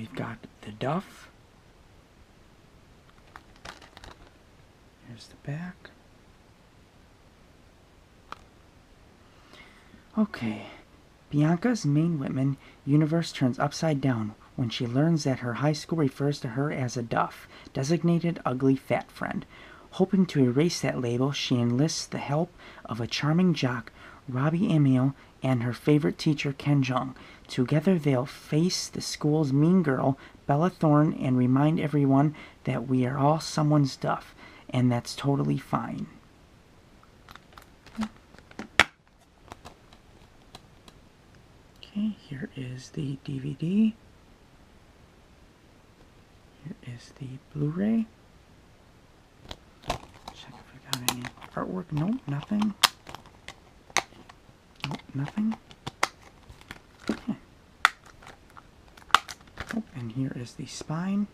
we've got the Duff. Here's the back. Okay. Bianca's Maine Whitman universe turns upside down when she learns that her high school refers to her as a Duff, designated ugly fat friend. Hoping to erase that label, she enlists the help of a charming jock, Robbie Emil, and her favorite teacher, Ken Jeong. Together they'll face the school's mean girl, Bella Thorne, and remind everyone that we are all someone's Duff, and that's totally fine. Okay, here is the DVD. Here is the Blu-ray. Check if we got any artwork. Nope, nothing. Nope, nothing. Okay. Oh, and here is the spine.